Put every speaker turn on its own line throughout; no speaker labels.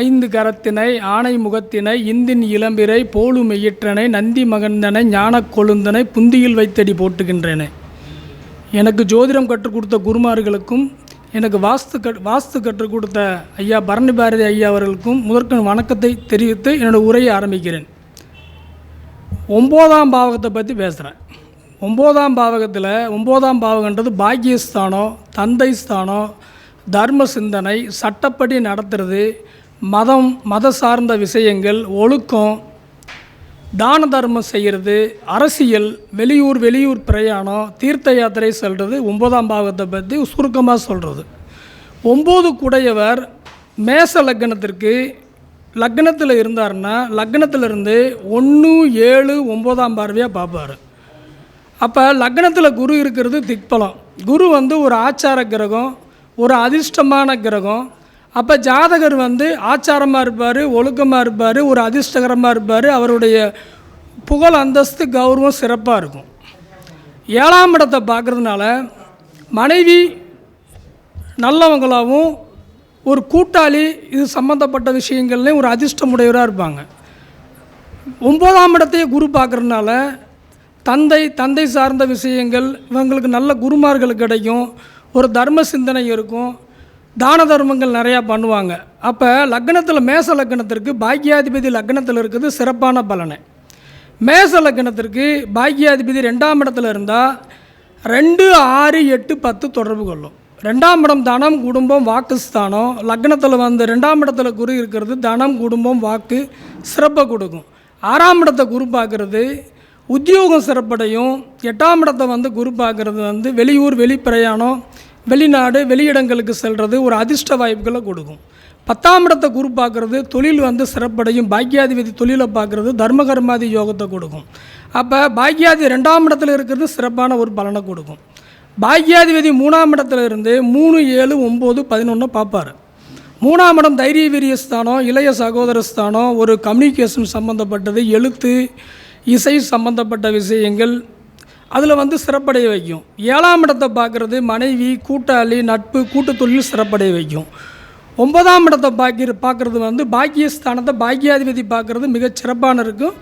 ஐந்து கரத்தினை ஆணை முகத்தினை இந்தின் இளம்பிரை போலு மெய்யிற்றனை நந்தி மகந்தனை ஞானக் கொழுந்தனை புந்தியில் வைத்தடி போட்டுகின்றன. எனக்கு ஜோதிடம் கற்றுக் கொடுத்த குருமார்களுக்கும் எனக்கு வாஸ்து கற்றுக் கொடுத்த ஐயா பரணி பாரதி ஐயா அவர்களுக்கும் முதற்கண் வணக்கத்தை தெரிவித்து என்னோடய உரையை ஆரம்பிக்கிறேன். 9ஆம் பாவகத்தை பற்றி பேசுகிறேன். 9ஆம் பாவகத்தில் 9ஆம் பாவகன்றது பாக்கியஸ்தானம், தந்தை ஸ்தானம், தர்ம சிந்தனை, சட்டப்படி நடத்துறது, மத சார்ந்த விஷயங்கள், ஒழுக்கம், தான தர்மம் செய்கிறது, அரசியல், வெளியூர் பிரயாணம், தீர்த்த யாத்திரை செல்வது 9ஆம் பாவகத்தை பற்றி சுருக்கமாக சொல்கிறது. 9 குடையவர் மேச லக்னத்திற்கு லக்னத்தில் இருந்தார்னா லக்னத்திலிருந்து 1, 7, 9ஆம் பார்வையாக பார்ப்பார். அப்போ லக்னத்தில் குரு இருக்கிறது திக்பலம். குரு ஒரு ஆச்சார கிரகம், ஒரு அதிர்ஷ்டமான கிரகம். அப்போ ஜாதகர் ஆச்சாரமாக இருப்பார், ஒழுக்கமாக இருப்பார், ஒரு அதிர்ஷ்டகரமாக இருப்பார். அவருடைய புகழ், அந்தஸ்து, கௌரவம் சிறப்பாக இருக்கும். 7ஆம் இடத்தை பார்க்குறதுனால மனைவி நல்லவங்களாகவும் ஒரு கூட்டாளி இது சம்மந்தப்பட்ட விஷயங்கள்லேயும் ஒரு அதிர்ஷ்டமுடையவராக இருப்பாங்க. 9ஆம் இடத்தையே குரு பார்க்குறதுனால தந்தை சார்ந்த விஷயங்கள் இவங்களுக்கு நல்ல குருமார்கள் கிடைக்கும், ஒரு தர்ம சிந்தனை இருக்கும், தான தர்மங்கள் நிறையா பண்ணுவாங்க. அப்போ லக்னத்தில் மேச லக்னத்திற்கு பாக்கியாதிபதி லக்னத்தில் இருக்கிறது சிறப்பான பலனை. மேச லக்னத்திற்கு பாக்கியாதிபதி 2ஆம் இடத்துல இருந்தால் 2, 6, 8, 10 தொடர்பு கொள்ளும். 2ஆம் இடம் தனம், குடும்பம், வாக்கு ஸ்தானம். லக்னத்தில் 2ஆம் இடத்துல குரு இருக்கிறது தனம், குடும்பம், வாக்கு சிறப்பை கொடுக்கும். 6ஆம் இடத்தை குரு பார்க்குறது உத்தியோகம் சிறப்படையும். 8ஆம் இடத்தை குரு பார்க்குறது வெளியூர், வெளிப்பிரயாணம், வெளிநாடு, வெளியிடங்களுக்கு செல்வது, ஒரு அதிர்ஷ்ட வாய்ப்புகளை கொடுக்கும். 10ஆம் இடத்தை குரு பார்க்குறது தொழில் சிறப்படையும். பாக்கியாதிபதி தொழிலை பார்க்குறது தர்மகர்மாதி யோகத்தை கொடுக்கும். அப்போ பாக்கியாதிபதி 2ஆம் இடத்துல இருக்கிறது சிறப்பான ஒரு பலனை கொடுக்கும். பாக்கியாதிபதி 3ஆம் இடத்துல இருந்து 3, 7, 9, 11 பார்ப்பார். 3ஆம் இடம் தைரிய வீரிய ஸ்தானம், இளைய சகோதர ஸ்தானம், ஒரு கம்யூனிகேஷன் சம்மந்தப்பட்டது, எழுத்து, இசை சம்மந்தப்பட்ட விஷயங்கள் அதில் சிறப்படைய வைக்கும். 7ஆம் இடத்தை பார்க்குறது மனைவி, கூட்டாளி, நட்பு, கூட்டு தொழில் சிறப்படைய வைக்கும். 9ஆம் இடத்தை பார்க்குறது பாக்கியஸ்தானத்தை பாக்கியாதிபதி பார்க்குறது மிகச் சிறப்பான இருக்கும்.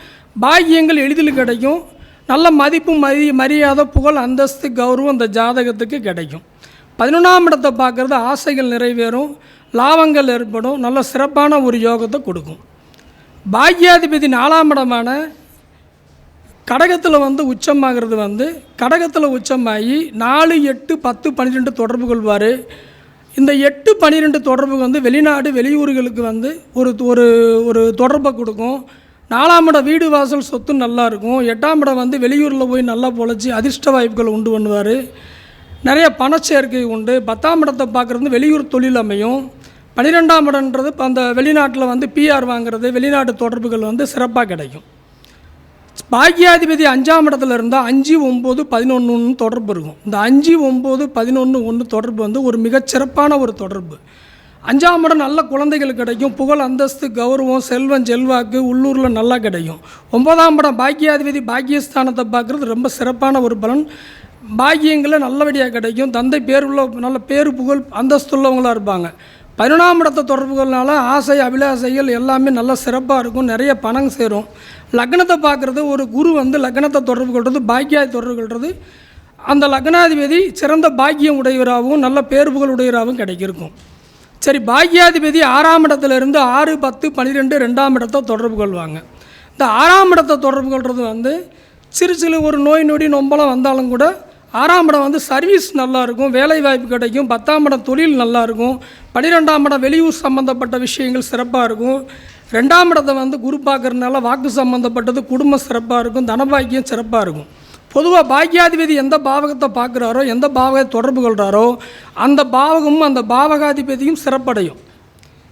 பாக்கியங்கள் எளிதில் கிடைக்கும். நல்ல மதிப்பு, மரியாதை, புகழ், அந்தஸ்து, கௌரவம் அந்த ஜாதகத்துக்கு கிடைக்கும். 11ஆம் இடத்தை பார்க்குறது ஆசைகள் நிறைவேறும், லாபங்கள் ஏற்படும், நல்ல சிறப்பான ஒரு யோகத்தை கொடுக்கும். பாக்கியாதிபதி 4ஆம் இடமான கடகத்தில் உச்சமாகிறது கடகத்தில் உச்சமாகி 4, 8, 10, 12 தொடர்பு கொள்வார். இந்த 8, 12 தொடர்பு வெளிநாடு, வெளியூர்களுக்கு ஒரு ஒரு தொடர்பை கொடுக்கும். 4ஆம் இடம் வீடு, வாசல், சொத்து நல்லா இருக்கும். 8ஆம் இடம் வெளியூரில் போய் நல்லா பொழைச்சி அதிர்ஷ்ட வாய்ப்புகளை உண்டு பண்ணுவார். நிறைய பணச்சேர்க்கை உண்டு. 10ஆம் இடத்தை பார்க்குறது வெளியூர் தொழில் அமையும். 12ஆம் இடம்ன்றது அந்த வெளிநாட்டில் பிஆர் வாங்குறது, வெளிநாட்டு தொடர்புகள் சிறப்பாக கிடைக்கும். பாக்கியாதிபதி 5ஆம் இடத்துல இருந்தால் 5, 9, 11 தொடர்பு இருக்கும். இந்த 5, 9, 11, 1 தொடர்பு ஒரு மிகச்சிறப்பான ஒரு தொடர்பு. 5ஆம் இடம் நல்ல குழந்தைகள் கிடைக்கும், புகழ், அந்தஸ்து, கௌரவம், செல்வம், செல்வாக்கு உள்ளூரில் நல்லா கிடைக்கும். 9ஆம் இடம் பாக்கியாதிபதி பாக்கியஸ்தானத்தை பார்க்குறது ரொம்ப சிறப்பான ஒரு பலன். பாக்கியங்களை நல்லபடியாக கிடைக்கும். தந்தை பேருள்ள நல்ல பேரு, புகழ், அந்தஸ்துள்ளவங்களாக இருப்பாங்க. 11ஆம் இடத்தை தொடர்புகள்னால ஆசை, அபிலாசைகள் எல்லாமே நல்ல சிறப்பாக இருக்கும். நிறைய பணம் சேரும். லக்னத்தை பார்க்குறது ஒரு குரு லக்னத்தை தொடர்பு கொள்வது, பாக்கியாதி தொடர்பு கொள்வது, அந்த லக்னாதிபதி சிறந்த பாக்கியம் உடையவராகவும் நல்ல பேரு புகழ் உடையவராகவும் கிடைக்கும். சரி, பாக்கியாதிபதி 6ஆம் இடத்துல இருந்து 6, 10, 12 2ஆம் இடத்தை தொடர்பு கொள்வாங்க. இந்த 6ஆம் இடத்தை தொடர்பு கொள்வது சிறு ஒரு நோய் நொடி நொம்பலம் வந்தாலும் கூட 6ஆம் இடம் சர்வீஸ் நல்லாயிருக்கும், வேலை வாய்ப்பு கிடைக்கும். 10ஆம் இடம் தொழில் நல்லாயிருக்கும். 12ஆம் இடம் வெளியூர் சம்மந்தப்பட்ட விஷயங்கள் சிறப்பாக இருக்கும். 2ஆம் இடத்தை குரு பார்க்குறதுனால வாக்கு சம்மந்தப்பட்டது, குடும்பம் சிறப்பாக இருக்கும், தனபாக்கியம் சிறப்பாக இருக்கும். பொதுவாக பாக்கியாதிபதி எந்த பாவகத்தை பார்க்குறாரோ, எந்த பாவகத்தை தொடர்பு கொள்கிறாரோ அந்த பாவகமும் அந்த பாவகாதிபதியும் சிறப்படையும்.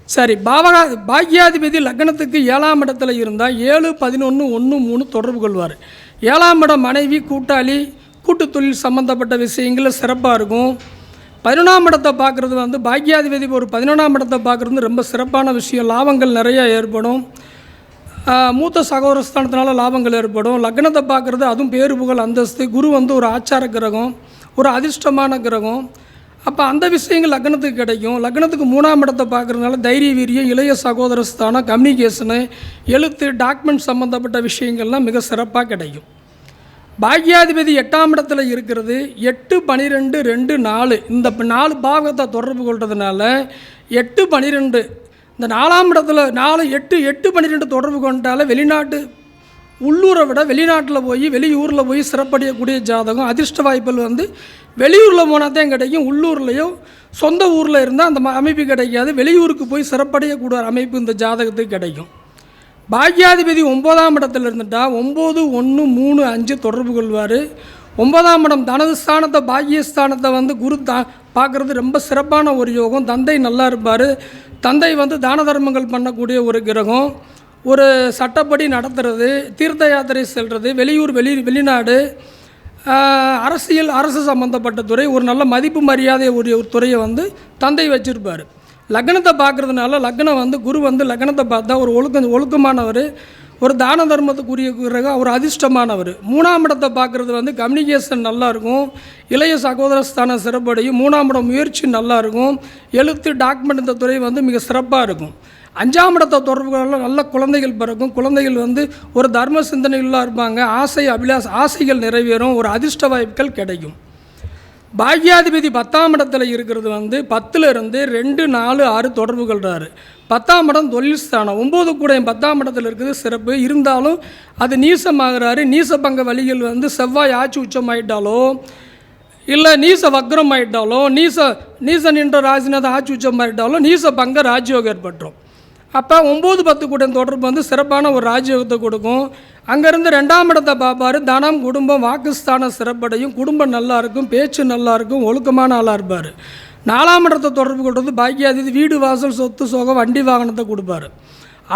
சரி, பாக்கியாதிபதி லக்னத்துக்கு 7ஆம் இடத்துல இருந்தால் 7, 11, 1, 3 தொடர்பு கொள்வார். 7ஆம் இடம் மனைவி, கூட்டாளி, கூட்டு தொழில் சம்மந்தப்பட்ட விஷயங்கள் சிறப்பாக இருக்கும். 11ஆம் இடத்தை பார்க்குறது பாக்கியாதிபதி ஒரு 11ஆம் இடத்தை பார்க்குறது ரொம்ப சிறப்பான விஷயம். லாபங்கள் நிறையா ஏற்படும். மூத்த சகோதரஸ்தானத்தினால லாபங்கள் ஏற்படும். லக்னத்தை பார்க்குறது அதுவும் பேரு புகழ், அந்தஸ்து. குரு ஒரு ஆச்சார கிரகம், ஒரு அதிர்ஷ்டமான கிரகம். அப்போ அந்த விஷயங்கள் லக்னத்துக்கு கிடைக்கும். லக்னத்துக்கு 3ஆம் இடத்தை பார்க்குறதுனால தைரிய வீரியம், இளைய சகோதர ஸ்தானம், கம்யூனிகேஷனு, எழுத்து, டாக்குமெண்ட் சம்மந்தப்பட்ட விஷயங்கள்லாம் மிக சிறப்பாக கிடைக்கும். பாக்யாதிபதி 8ஆம் இடத்துல இருக்கிறது. 8, 12, 2, 4 இந்த 4 பாவகத்தை தொடர்பு கொள்றதுனால 8, 12 இந்த 4ஆம் இடத்துல 4, 8, 8, 12 தொடர்பு கொண்டால வெளிநாட்டு உள்ளூரை விட வெளிநாட்டில் போய் வெளியூரில் போய் சிறப்படையக்கூடிய ஜாதகம். அதிர்ஷ்ட வாய்ப்புகள் வந்து வெளியூரில் போனால் தான் கிடைக்கும். உள்ளூர்லேயோ சொந்த ஊரில் இருந்தால் அந்த அமைப்பு கிடைக்காது. வெளியூருக்கு போய் சிறப்படையக்கூடிய அமைப்பு இந்த ஜாதகத்துக்கு கிடைக்கும். பாக்யாதிபதி 9ஆம் இடத்துல இருந்துட்டால் 9, 1, 3, 5 தொடர்பு கொள்வார். 9ஆம் இடம் தனது ஸ்தானத்தை பாக்யஸ்தானத்தை வந்து குரு பார்க்குறது ரொம்ப சிறப்பான ஒரு யோகம். தந்தை நல்லா இருப்பார். தந்தை வந்து தான தர்மங்கள் பண்ணக்கூடிய ஒரு கிரகம். ஒரு சட்டப்படி நடத்துறது, தீர்த்த யாத்திரை செல்வது, வெளியூர் வெளிநாடு, அரசியல் அரசு சம்மந்தப்பட்ட துறை, ஒரு நல்ல மதிப்பு மரியாதை ஒரு துறையை வந்து தந்தை வச்சுருப்பார். லக்னத்தை பார்க்குறதுனால லக்னம் வந்து குரு வந்து லக்னத்தை பார்த்தா ஒரு ஒழுக்கமானவர், ஒரு தான தர்மத்துக்குரிய கிரகம், ஒரு அதிர்ஷ்டமானவர். 3ஆம் இடத்தை பார்க்குறது வந்து கம்யூனிகேஷன் நல்லாயிருக்கும், இளைய சகோதரஸ்தான சிறப்படையும். 3ஆம் இடம் முயற்சி நல்லாயிருக்கும், எழுத்து, டாக்குமெண்ட் இந்த துறை வந்து மிக சிறப்பாக இருக்கும். 5ஆம் இடத்தை தொடர்புகளால் நல்ல குழந்தைகள் பிறக்கும். குழந்தைகள் வந்து ஒரு தர்ம சிந்தனைகளாக இருப்பாங்க. ஆசைகள் நிறைவேறும். ஒரு அதிர்ஷ்ட வாய்ப்புகள் கிடைக்கும். பாக்யாதிபதி 10ஆம் இடத்துல இருக்கிறது வந்து 10ல் இருந்து 2, 4, 6 தொடர்பு கொள்கிறாரு. 10ஆம் இடம் தொழில் ஸ்தானம். 9 கூட 10ஆம் இடத்துல இருக்குது சிறப்பு. இருந்தாலும் அது நீசமாகிறாரு. நீச பங்க வழிகள் வந்து செவ்வாய் ஆட்சி உச்சம் ஆகிட்டாலோ இல்லை நீச வக்ரம் ஆகிட்டாலோ நீச நின்ற ராஜிநாத ஆட்சி உச்சம் ஆகிட்டாலோ நீச பங்க ராஜயோகம் ஏற்பட்டுரும். அப்போ 9, 10 கூட தொடர்பு வந்து சிறப்பான ஒரு ராஜயோகத்தை கொடுக்கும். அங்கேருந்து 2ஆம் இடத்தை பார்ப்பார். தனம், குடும்பம், வாக்குஸ்தான சிறப்படையும். குடும்பம் நல்லாயிருக்கும், பேச்சு நல்லாயிருக்கும், ஒழுக்கமான ஆளாக இருப்பார். 4ஆம் இடத்தை தொடர்பு கொள்வது பாக்யாதிபதி வீடு, வாசல், சொத்து, சோகம், வண்டி வாகனத்தை கொடுப்பார்.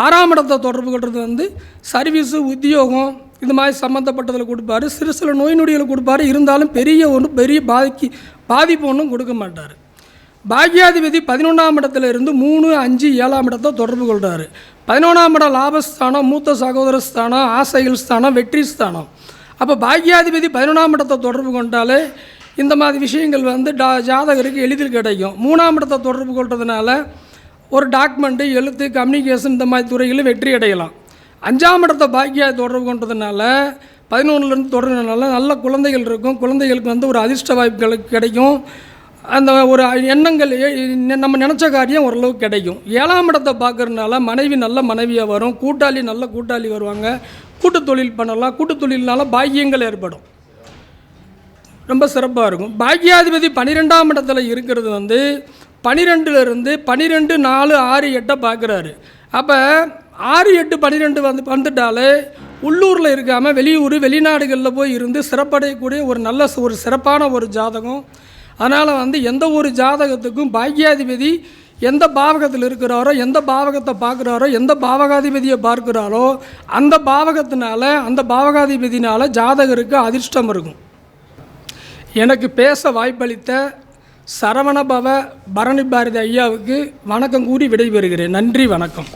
6ஆம் இடத்தை தொடர்பு கொள்வது வந்து சர்வீஸு, உத்தியோகம் இது மாதிரி சம்மந்தப்பட்டதில் கொடுப்பார். சில நோய் நொடிகளை கொடுப்பார். இருந்தாலும் பெரிய பாதிப்பு ஒன்றும் கொடுக்க மாட்டார். பாக்யாதிபதி 11ஆம் இடத்துல இருந்து 3, 5, 7ஆம் இடத்தை தொடர்பு கொள்கிறாரு. 11ஆம் இடம் லாபஸ்தானம், மூத்த சகோதர ஸ்தானம், ஆசைகள் ஸ்தானம், வெற்றி ஸ்தானம். அப்போ பாக்யாதிபதி 11ஆம் இடத்தை தொடர்பு கொண்டாலே இந்த மாதிரி விஷயங்கள் வந்து ஜாதகருக்கு எளிதில் கிடைக்கும். 3ஆம் இடத்தை தொடர்பு கொள்றதுனால ஒரு டாக்குமெண்ட்டு, எழுத்து, கம்யூனிகேஷன் இந்த மாதிரி துறைகளில் வெற்றி அடையலாம். 5ஆம் இடத்தை பாக்யாதி தொடர்பு கொண்டதுனால 11லேருந்து தொடர்றதுனால நல்ல குழந்தைகள் இருக்கும். குழந்தைகளுக்கு வந்து ஒரு அதிர்ஷ்ட வாய்ப்புகள் கிடைக்கும். அந்த ஒரு எண்ணங்கள் நம்ம நினச்ச காரியம் ஓரளவுக்கு கிடைக்கும். 7ஆம் இடத்தை பார்க்குறதுனால மனைவி நல்ல மனைவியாக வரும். கூட்டாளி நல்ல கூட்டாளி வருவாங்க. கூட்டு தொழில் பண்ணலாம். கூட்டு தொழில்னால பாக்கியங்கள் ஏற்படும். ரொம்ப சிறப்பாக இருக்கும். பாக்யாதிபதி 12ஆம் இடத்துல இருக்கிறது வந்து 12லேருந்து 12, 4, 6, 8 பார்க்குறாரு. அப்போ 6, 8, 12 வந்துட்டாலே உள்ளூரில் இருக்காமல் வெளியூர் வெளிநாடுகளில் போய் இருந்து சிறப்படையக்கூடிய ஒரு சிறப்பான ஒரு ஜாதகம். அதனால் வந்து எந்த ஒரு ஜாதகத்துக்கும் பாக்யாதிபதி எந்த பாவகத்தில் இருக்கிறாரோ, எந்த பாவகத்தை பார்க்குறாரோ, எந்த பாவகாதிபதியை பார்க்குறாரோ அந்த பாவகாதிபதினால் ஜாதகருக்கு அதிர்ஷ்டம் இருக்கும். எனக்கு பேச வாய்ப்பளித்த சரவணபவ பரணி பாரதி ஐயாவுக்கு வணக்கம் கூறி விடைபெறுகிறேன். நன்றி, வணக்கம்.